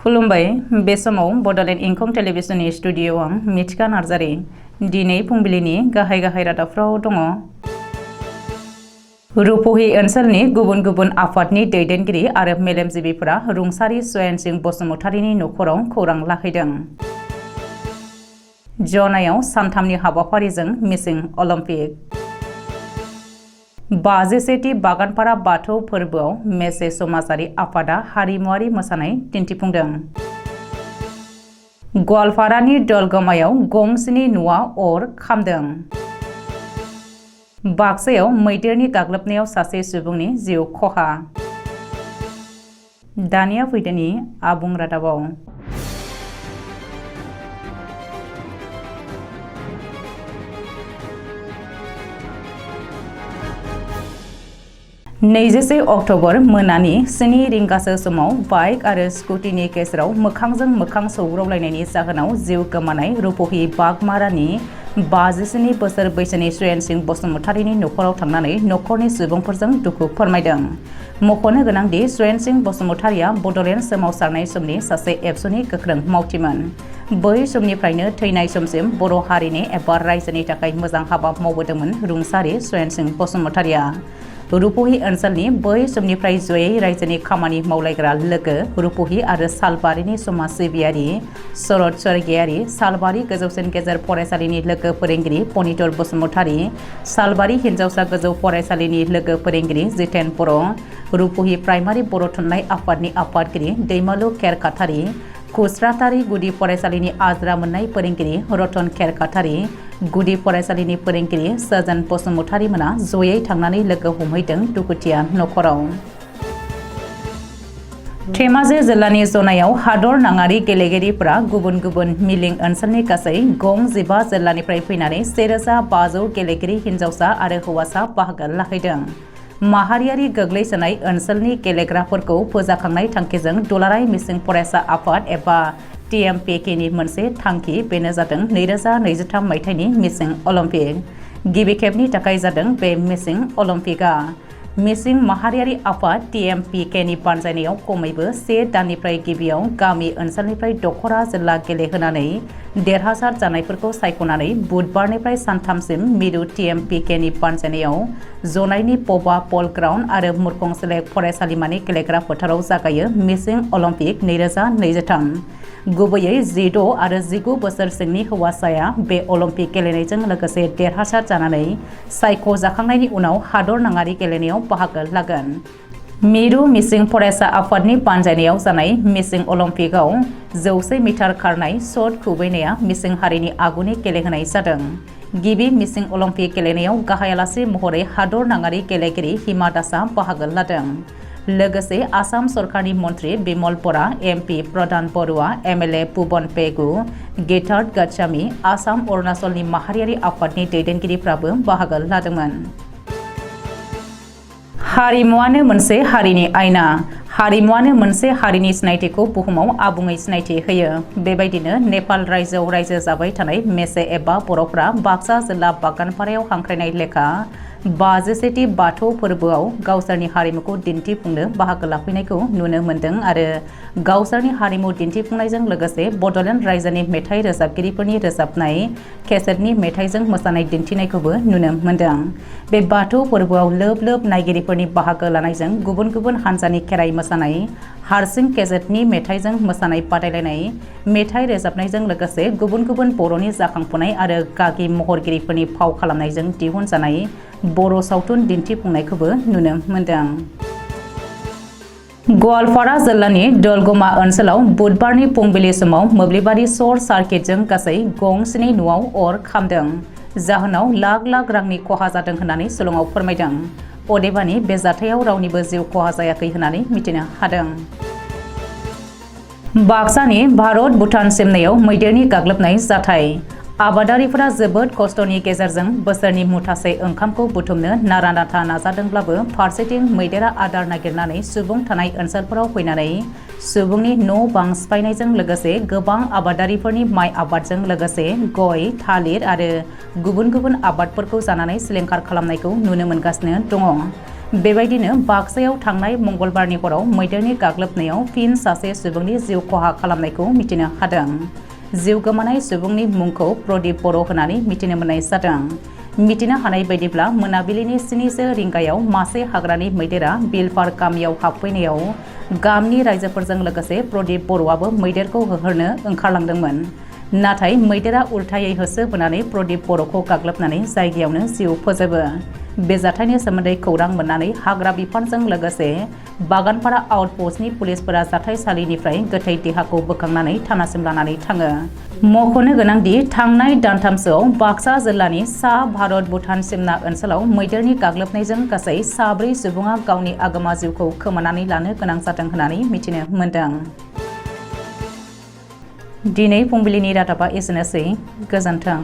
खुलुमबाय बे समाव बडोलेण्ड इंखं टेलिभिजननि स्टुडियोआव आं मिथिका नार्जारी दिनै फुंबिलिनि गाहाय रादाबफ्राव दङ। रुपहि ओनसोलनि गुबुन गुबुन आफादनि दैदेनगिरि आरो मेलेमजिबिफोरा रुंसारि स्वयं सिंह बसुमतारीनि नखराव खौरां लाहैदों। जनायाव सानथामनि हाबाफारिजों मिसिं अलिम्पिक 57थि बागानपारा बाथौ फोरबोआव मेसे समाजारि आफादा हारिमुआरि मोसानाय दिन्थिफुंदों। गवालपारानि दलगमायाव गंसेनि न'आ अर खामदों। बाक्सायाव मैदेरनि गाग्लोबनायाव सासे सुबुंनि जिउ खहा। दानिया फैदोनि आबुं रादाबाव। 21 अक्ट'बर मोनानि 7 रिंगासो समाव बाइक आरो स्कुटिनि गेजेराव मोखांजों मोखां सौग्रावलायनायनि जाहोनाव जिउ गोमानाय रुपहि बागमारानि 57 बोसोर बैसोनि स्वयं सिंह बसुमतारीनि नखराव थांनानै नखरनि सुबुंफोरजों दुखु फोरमायदों। मख'नो गोनांदि स्वयं सिंह बसुमतारीया बड'लेण्ड सोमावसारनाय समनि सासे एबसुनि गोख्रों मावथिमोन। बै समनिफ्रायनो थैनाय समसिम बर' हारिनि एबा रायजोनि थाखाय मोजां हाबा मावबोदोंमोन रुंसारि स्वयं सिंह बसुमतारीया। रुपहि ओनसोलनि बै समनिफ्राय जयै रायजोनि खामानि मावलायग्रा लोगो रुपहि आरो सालबारिनि समाज सिबियारि शरद स्वर्गयारी, सालबारि गोजौसिन गेजेर फरायसालिनि लोगो फोरोंगिरि पनितर बसुमतारी, सालबारि हिनजावसा गोजौ फरायसालिनि लोगो फोरोंगिरि जितेन बर', रुपहि प्राइमारि बर' थुनलाइ आफादनि आफादगिरि दैमालु खेरखातारि, खुस्रातारि गुदि फरायसालिनि आज्रा मोननाय फोरोंगिरि रतन खेरखातारि, गुदि फरायसालिनि फोरोंगिरि सजन बसुमतारी मोना जयै थांनानै लोगो हमहैदों दुखुथिया नखराव। धेमाजि जिल्लानि जनायाव हादर नाङारि गेलेगिरिफोरा गुबुन गुबुन मिलिं ओनसोलनि गासै गं 15 जिल्लानिफ्राय फैनानै 1500 गेलेगिरि हिनजावसा आरो हौवासा बाहागो लाहैदों। माहारियारि गोग्लैसोनाय ओनसोलनि गेलेग्राफोरखौ फोजाखांनाय थांखिजों दुलाराय मिसिं फरायसा आफाद एबा TMPKनि मोनसे थांखि, बेनो जादों 2023 मायथाइनि मिसिं अलिम्पिक। गिबि खेबनि थाखाय जादों बे मिसिं अलिम्पिकआ। मिसिं माहारियारि आफाद TMPKनि बानजायनायाव खमैबो 1 दाननिफ्राय गिबियाव गामि ओनसोलनिफ्राय दखरा जिल्ला गेलेहोनानै देरहासार जानायफोरखौ सायख'नानै बुधबारनिफ्राय सानथामसिम मिरु TMPKनि बानजायनायाव जनायनि पबा पल ग्राउन्ड आरो मुरखंसेलेक फरायसालिमानि गेलेग्रा फोथाराव जागायो मिसिं अलिम्पिक 2023। गुबैयै 16 आरो 19 बोसोर सिंनि हौवासाया बे अलिम्पिक गेलेनायजों लोगोसे देरहासार जानानै सायख'जाखांनायनि उनाव हादर नाङारि गेलेनायाव बाहागो लागोन। मिरु मिसिं फरायसा आफादनि बानजायनायाव जानाय मिसिं अलिम्पिकआव 100 मिटार खारनाय शट खुबैनाया मिसिं हारिनि आगुनि गेलेहोनाय जादों। गिबि मिसिं अलिम्पिक गेलेनायाव गाहाय आलासि महरै हादर नाङारि गेलेगिरि हिमा दासआ बाहागो लादों। लोगोसे आसाम सरकारनि मन्त्रि बिमल बरा, MP प्रधान बरुवा, MLA पुबन पेगु, गितार्थ गच्छामी, आसाम अरुणाचलनि माहारियारि आफादनि दैदेनगिरिफ्राबो बाहागो लादोंमोन। हारिमुआनो मोनसे हारिनि आयना। हारिमुआनो मोनसे हारिनि सिनायथिखौ बुहुमाव आबुङै सिनायथि होयो। बेबायदिनो नेपाल रायजोआव रायजो जाबाय थानाय मेसे एबा बर'फ्रा बाक्सा जिल्ला बागानपारायाव हांख्रायनाय लेखा 57थि बाथौ फोरबोआव गावसोरनि हारिमुखौ दिन्थिफुंनो बाहागो लाफैनायखौ नुनो मोन्दों आरो गावसोरनि हारिमु दिन्थिफुंनायजों लोगोसे बड'लेण्ड रायजोनि मेथाइ रोजाबगिरिफोरनि रोजाबनाय केसेटनि मेथाइजों मोसानाय दिन्थिनायखौबो नुनो मोन्दों। बे बाथौ फोरबोआव लोब लोब नायगिरिफोरनि बाहागो लानायजों गुबुन गुबुन हान्जानि खेराइ मोसानाय, हारसिं केसेटनि मेथाइजों मोसानाय बादायलायनाय, मेथाइ रोजाबनायजों लोगोसे गुबुन गुबुन बर'नि जाखांफुनाय आरो गागि महरगिरिफोरनि फाव खालामनायजों दिहुनजानाय बर' सावथुन दिन्थिफुंनायखौबो नुनो मोन्दों। गवालपारा जिल्लानि दलगमा ओनसोलाव बुधबारनि फुंबिलि समाव मोब्लिबारि सर्ट सार्किटजों गासै गंसेनि न'आव अर खामदों। जाहोनाव लाख लाख रांनि खहा जादों होननानै शिलंआव फोरमायदों। अदेबानि बे जाथायाव रावनिबो जिउ खहा जायाखै होननानै मिथिनो हादों। बाक्सानि भारत भुटान सिमनायाव मैदेरनि गाग्लोबनाय जाथाय। आबादारिफोरा जोबोद खस्थ'नि गेजेरजों बोसोरनि मुथासे ओंखामखौ बुथुमनो नारा नाथा नाजादोंब्लाबो फारसेथिं मैदेरा आदार नागिरनानै सुबुं थानाय ओनसोलफोराव फैनानै सुबुंनि न' बां सिफायनायजों लोगोसे गोबां आबादारिफोरनि माइ आबादजों लोगोसे गय, थालिर आरो गुबुन गुबुन आबादफोरखौ जानानै सिलिंखार खालामनायखौ नुनो मोनगासिनो दङ। बेबायदिनो बाक्सायाव थांनाय मंगलबारनि हराव मैदेरनि गाग्लोबनायाव फिन सासे सुबुंनि जिउ खहा खालामनायखौ मिथिनो हादों। जिउ गोमानाय सुबुंनि मुंखौ प्रदीप बर' होननानै मिथिनो मोननाय जादों। मिथिनो हानाय बायदिब्ला मोनाबिलिनि 7 रिंगायाव मासे हाग्रानि मैदेरा बिलपार गामियाव हाबफैनायाव गामिनि रायजोफोरजों लोगोसे प्रदीप बर'आबो मैदेरखौ होहरनो ओंखारलांदोंमोन। नाथाय मैदेरा उल्थायै होसोबोनानै प्रदीप बर'खौ गाग्लोबनानै जायगायावनो जिउ फोजोबो। बे जाथायनि सोमोन्दै खौरां मोननानै हाग्रा बिफानजों लोगोसे बागानपारा आउटपस्टनि पुलिसफोरा जाथायसालिनिफ्राय गोथै देहाखौ बोखांनानै थानासिम लानानै थाङो। मख'नो गोनांदि थांनाय दानथामसोआव बाक्सा जिल्लानि सा भारत भुटान सिमना ओनसोलाव मैदेरनि गाग्लोबनायजों गासै 4 सुबुङा गावनि आगोमा जिउखौ खोमानानै लानो गोनां जादों होननानै मिथिनो मोन्दों। दिनै फुंबिलिनि रादाबा एसेनोसै। गोजोन्थों।